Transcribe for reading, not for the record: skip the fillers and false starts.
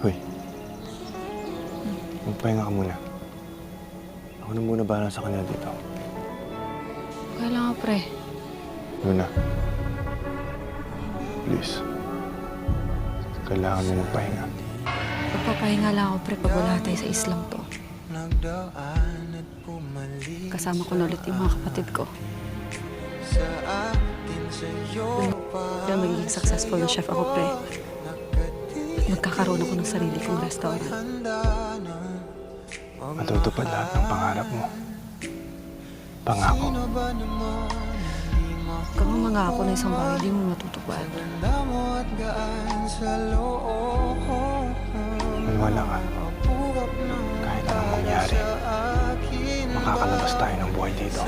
Hoy. Magpahinga ka muna. Ako na muna bahala sa kanya dito. Okay lang ako, pre. Luna. Please. Kailangan mo magpahinga. Magpapahinga lang ako, pre, pag wala tayo sa islang to. Kasama ko na ulit yung mga kapatid ko. Kaya magiging successful na chef ako, pre. At magkakaroon ako ng sarili kong restaurant. Matutupad lahat ng pangarap mo. Pangako. Kung ang mga ako na isang bagay, di mo matutupad. Maniwala ka. Kahit anong mangyari, makakalabas tayo ng buhay dito.